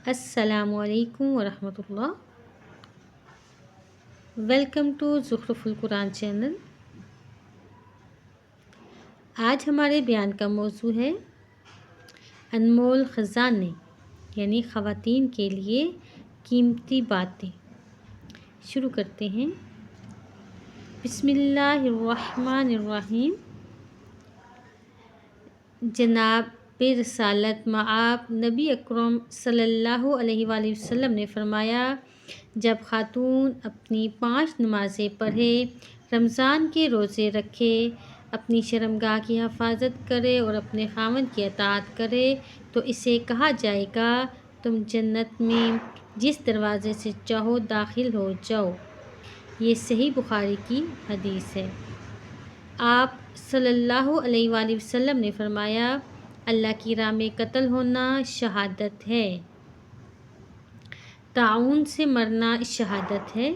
السلام علیکم ورحمۃ اللہ۔ ویلکم ٹو زخرف القرآن چینل۔ آج ہمارے بیان کا موضوع ہے انمول خزانے، یعنی خواتین کے لیے قیمتی باتیں۔ شروع کرتے ہیں۔ بسم اللہ الرحمن الرحیم۔ جناب رسالت مآب نبی اکرم صلی اللہ علیہ وآلہ وسلم نے فرمایا، جب خاتون اپنی 5 نمازیں پڑھے، رمضان کے روزے رکھے، اپنی شرمگاہ کی حفاظت کرے اور اپنے خاوند کی اطاعت کرے تو اسے کہا جائے گا تم جنت میں جس دروازے سے چاہو داخل ہو جاؤ۔ یہ صحیح بخاری کی حدیث ہے۔ آپ صلی اللہ علیہ وآلہ وسلم نے فرمایا، اللہ کی راہ میں قتل ہونا شہادت ہے، طاعون سے مرنا شہادت ہے،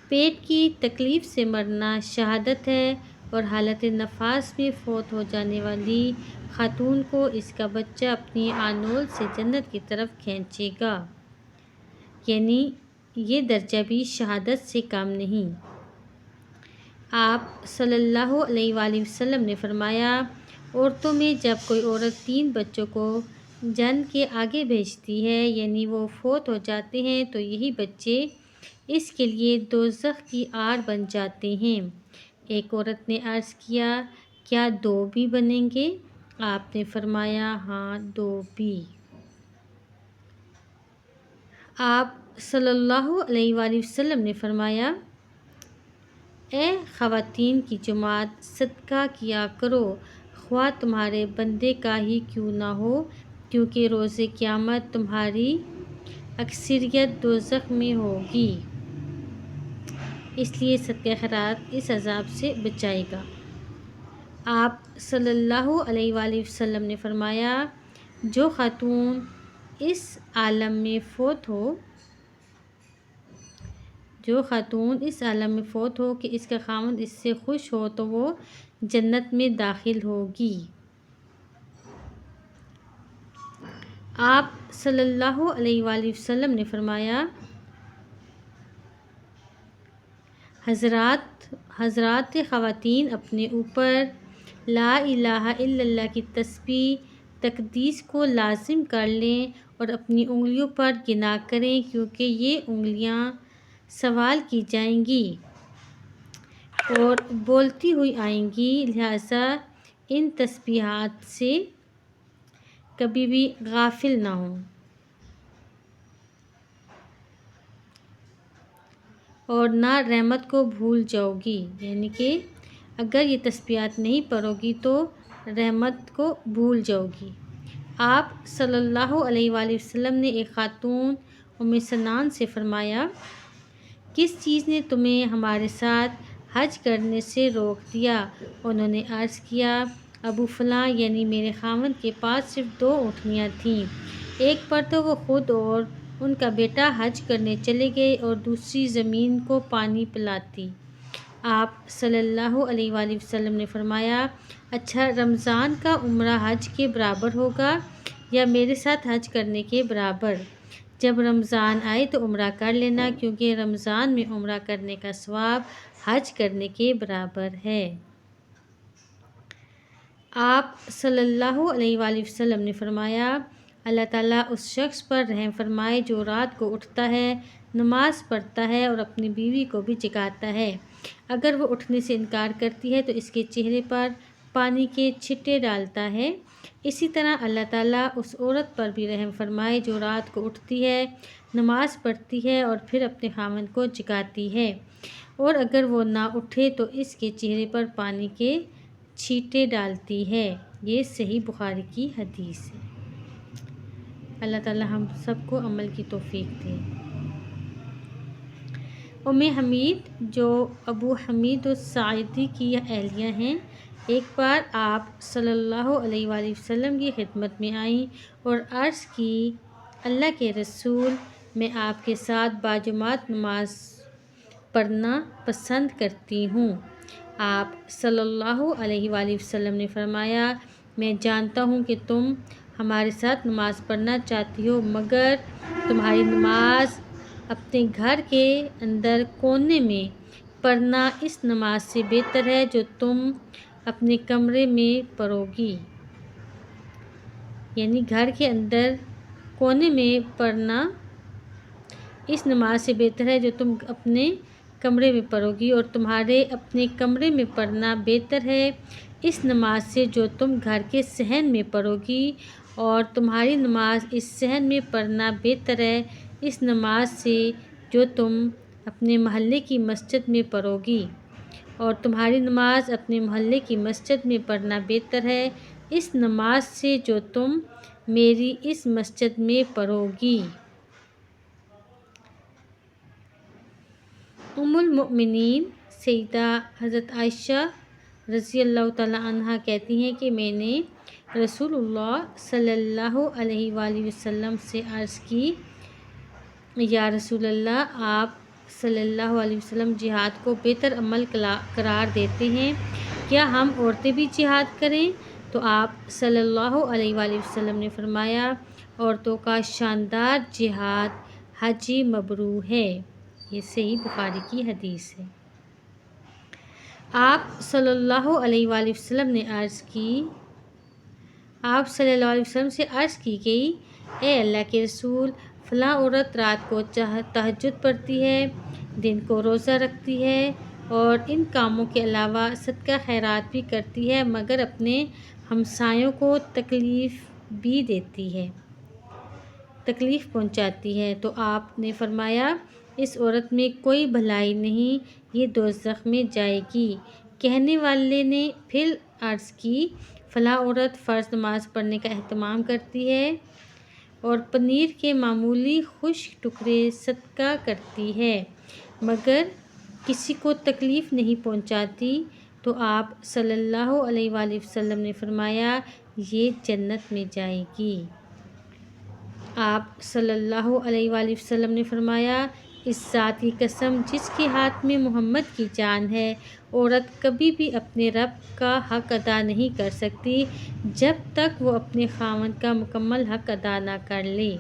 پیٹ کی تکلیف سے مرنا شہادت ہے، اور حالت نفاس میں فوت ہو جانے والی خاتون کو اس کا بچہ اپنی آنول سے جنت کی طرف کھینچے گا، یعنی یہ درجہ بھی شہادت سے کم نہیں۔ آپ صلی اللہ علیہ وآلہ وسلم نے فرمایا، عورتوں میں جب کوئی عورت 3 بچوں کو جن کے آگے بھیجتی ہے، یعنی وہ فوت ہو جاتے ہیں، تو یہی بچے اس کے لیے دوزخ کی آڑ بن جاتے ہیں۔ ایک عورت نے عرض کیا، کیا 2 بھی بنیں گے؟ آپ نے فرمایا، ہاں 2 بھی۔ آپ صلی اللہ علیہ وآلہ وسلم نے فرمایا، اے خواتین کی جماعت، صدقہ کیا کرو، خواہ تمہارے بندے کا ہی کیوں نہ ہو، کیونکہ روز قیامت تمہاری اکثریت دوزخ میں ہوگی، اس لیے صدقہ خیرات اس عذاب سے بچائے گا۔ آپ صلی اللہ علیہ وآلہ وسلم نے فرمایا، جو خاتون اس عالم میں فوت ہو کہ اس کا خاوند اس سے خوش ہو تو وہ جنت میں داخل ہوگی۔ آپ صلی اللہ علیہ وآلہ وسلم نے فرمایا، حضرات خواتین اپنے اوپر لا الہ الا اللہ کی تسبیح تقدیس کو لازم کر لیں اور اپنی انگلیوں پر گنا کریں، کیونکہ یہ انگلیاں سوال کی جائیں گی اور بولتی ہوئی آئیں گی، لہٰذا ان تسبیحات سے کبھی بھی غافل نہ ہوں اور نہ رحمت کو بھول جاؤ گی، یعنی کہ اگر یہ تسبیحات نہیں پڑھو گی تو رحمت کو بھول جاؤ گی۔ آپ صلی اللہ علیہ وآلہ وسلم نے ایک خاتون ام سنان سے فرمایا، کس چیز نے تمہیں ہمارے ساتھ حج کرنے سے روک دیا؟ انہوں نے عرض کیا، ابو فلاں یعنی میرے خاوند کے پاس صرف 2 اونٹنیاں تھیں، ایک پر تو وہ خود اور ان کا بیٹا حج کرنے چلے گئے اور دوسری زمین کو پانی پلاتی۔ آپ صلی اللہ علیہ وآلہ وسلم نے فرمایا، اچھا رمضان کا عمرہ حج کے برابر ہوگا یا میرے ساتھ حج کرنے کے برابر؟ جب رمضان آئے تو عمرہ کر لینا، کیونکہ رمضان میں عمرہ کرنے کا ثواب حج کرنے کے برابر ہے۔ آپ صلی اللہ علیہ وآلہ وسلم نے فرمایا، اللہ تعالیٰ اس شخص پر رحم فرمائے جو رات کو اٹھتا ہے، نماز پڑھتا ہے اور اپنی بیوی کو بھی جگاتا ہے، اگر وہ اٹھنے سے انکار کرتی ہے تو اس کے چہرے پر پانی کے چھٹے ڈالتا ہے۔ اسی طرح اللہ تعالیٰ اس عورت پر بھی رحم فرمائے جو رات کو اٹھتی ہے، نماز پڑھتی ہے اور پھر اپنے خاوند کو جگاتی ہے، اور اگر وہ نہ اٹھے تو اس کے چہرے پر پانی کے چھینٹے ڈالتی ہے۔ یہ صحیح بخاری کی حدیث ہے۔ اللہ تعالیٰ ہم سب کو عمل کی توفیق دے۔ ام حمید جو ابو حمید الساعدی کی اہلیہ ہیں، ایک بار آپ صلی اللہ علیہ وآلہ وسلم کی خدمت میں آئیں اور عرض کی، اللہ کے رسول، میں آپ کے ساتھ باجماعت نماز پڑھنا پسند کرتی ہوں۔ آپ صلی اللہ علیہ وآلہ وسلم نے فرمایا، میں جانتا ہوں کہ تم ہمارے ساتھ نماز پڑھنا چاہتی ہو، مگر تمہاری نماز اپنے گھر کے اندر کونے میں پڑھنا اس نماز سے بہتر ہے جو تم اپنے کمرے میں پڑھو گی۔ یعنی گھر کے اندر کونے میں پڑھنا اس نماز سے بہتر ہے جو تم اپنے کمرے میں پڑھو گی، اور تمہارے اپنے کمرے میں پڑھنا بہتر ہے اس نماز سے جو تم گھر کے صحن میں پڑھو گی، اور تمہاری نماز اس صحن میں پڑھنا بہتر ہے اس نماز سے جو تم اپنے محلے کی مسجد میں پڑھو گی، اور تمہاری نماز اپنے محلے کی مسجد میں پڑھنا بہتر ہے اس نماز سے جو تم میری اس مسجد میں پڑھو گی۔ ام المؤمنین سیدہ حضرت عائشہ رضی اللہ تعالیٰ عنہا کہتی ہیں کہ میں نے رسول اللہ صلی اللہ علیہ وآلہ وسلم سے عرض کی، یا رسول اللہ، آپ صلی اللہ علیہ وسلم جہاد کو بہتر عمل قرار دیتے ہیں، کیا ہم عورتیں بھی جہاد کریں؟ تو آپ صلی اللہ علیہ وآلہ وسلم نے فرمایا، عورتوں کا شاندار جہاد حج مبرور ہے۔ یہ صحیح بخاری کی حدیث ہے۔ آپ صلی اللہ علیہ وآلہ وسلم نے آپ صلی اللہ علیہ وسلم سے عرض کی گئی، اے اللہ کے رسول، فلاں عورت رات کو تہجد پڑھتی ہے، دن کو روزہ رکھتی ہے اور ان کاموں کے علاوہ صدقہ خیرات بھی کرتی ہے، مگر اپنے ہمسایوں کو تکلیف بھی دیتی ہے، تکلیف پہنچاتی ہے۔ تو آپ نے فرمایا، اس عورت میں کوئی بھلائی نہیں، یہ دوزخ میں جائے گی۔ کہنے والے نے پھر عرض کی، فلاں عورت فرض نماز پڑھنے کا اہتمام کرتی ہے اور پنیر کے معمولی خشک ٹکڑے صدقہ کرتی ہے، مگر کسی کو تکلیف نہیں پہنچاتی۔ تو آپ صلی اللہ علیہ وآلہ وسلم نے فرمایا، یہ جنت میں جائے گی۔ آپ صلی اللہ علیہ وآلہ وسلم نے فرمایا، اس ذات کی قسم جس کے ہاتھ میں محمد کی جان ہے، عورت کبھی بھی اپنے رب کا حق ادا نہیں کر سکتی جب تک وہ اپنے خاوند کا مکمل حق ادا نہ کر لے،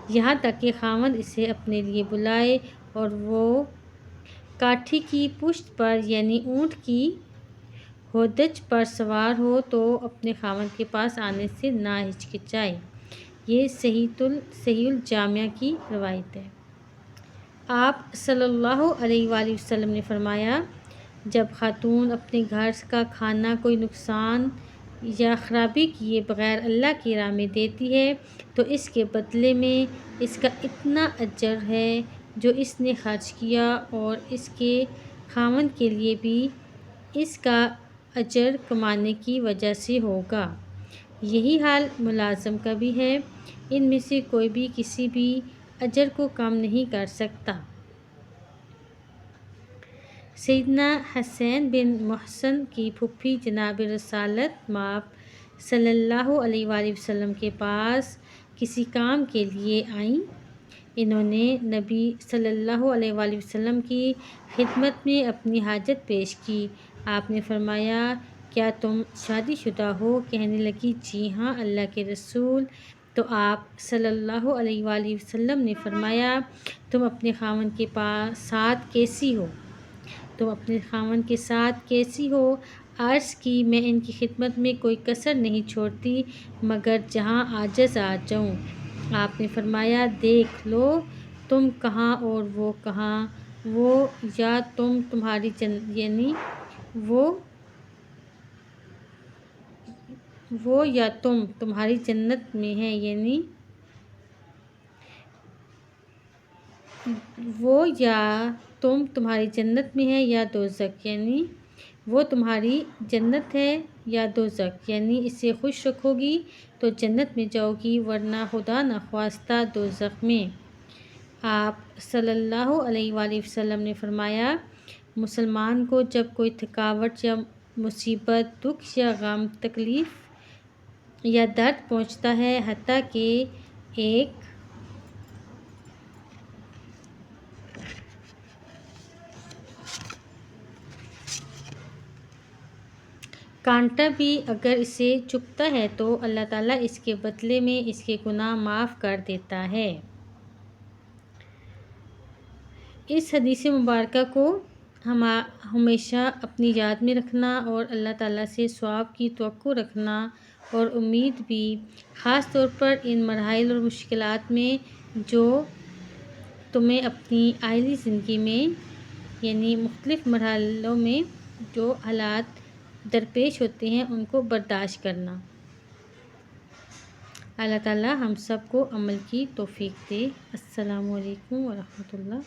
یہاں تک کہ خاوند اسے اپنے لیے بلائے اور وہ کاٹھی کی پشت پر یعنی اونٹ کی ہودج پر سوار ہو تو اپنے خاوند کے پاس آنے سے نہ ہچکچائے۔ یہ صحیح الجامع کی روایت ہے۔ آپ صلی اللہ علیہ وآلہ وسلم نے فرمایا، جب خاتون اپنے گھر کا کھانا کوئی نقصان یا خرابی کیے بغیر اللہ کی راہ میں دیتی ہے تو اس کے بدلے میں اس کا اتنا اجر ہے جو اس نے خرچ کیا، اور اس کے خاوند کے لیے بھی اس کا اجر کمانے کی وجہ سے ہوگا۔ یہی حال ملازم کا بھی ہے، ان میں سے کوئی بھی کسی بھی اجر کو کم نہیں کر سکتا۔ سیدنا حسین بن محسن کی پھوپھی جناب رسالت مآب صلی اللہ علیہ وآلہ وسلم کے پاس کسی کام کے لیے آئیں۔ انہوں نے نبی صلی اللہ علیہ وآلہ وسلم کی خدمت میں اپنی حاجت پیش کی۔ آپ نے فرمایا، کیا تم شادی شدہ ہو؟ کہنے لگی، جی ہاں اللہ کے رسول۔ تو آپ صلی اللہ علیہ وآلہ وسلم نے فرمایا، تم اپنے خاوند کے ساتھ کیسی ہو؟ تم اپنے خاوند کے ساتھ کیسی ہو؟ عرض کی، میں ان کی خدمت میں کوئی کسر نہیں چھوڑتی مگر جہاں عاجز آ جاؤں۔ آپ نے فرمایا، دیکھ لو تم کہاں اور وہ کہاں، وہ یا تم تمہاری جنت میں ہیں، یعنی وہ یا تم تمہاری جنت میں ہیں یا دوزخ، یعنی وہ تمہاری جنت ہے یا دوزخ، یعنی اسے خوش رکھو گی تو جنت میں جاؤ گی ورنہ خدا نخواستہ دوزخ میں۔ آپ صلی اللہ علیہ وآلہ وسلم نے فرمایا، مسلمان کو جب کوئی تھکاوٹ یا مصیبت، دکھ یا غم، تکلیف یا درد پہنچتا ہے، حتیٰ کہ ایک کانٹا بھی اگر اسے چبھتا ہے تو اللہ تعالیٰ اس کے بدلے میں اس کے گناہ معاف کر دیتا ہے۔ اس حدیث مبارکہ کو ہمیشہ اپنی یاد میں رکھنا اور اللہ تعالیٰ سے ثواب کی توقع رکھنا اور امید بھی، خاص طور پر ان مراحل اور مشکلات میں جو تمہیں اپنی آئلی زندگی میں یعنی مختلف مرحلوں میں جو حالات درپیش ہوتے ہیں ان کو برداشت کرنا۔ اللہ تعالیٰ ہم سب کو عمل کی توفیق دے۔ السلام علیکم ورحمۃ اللہ۔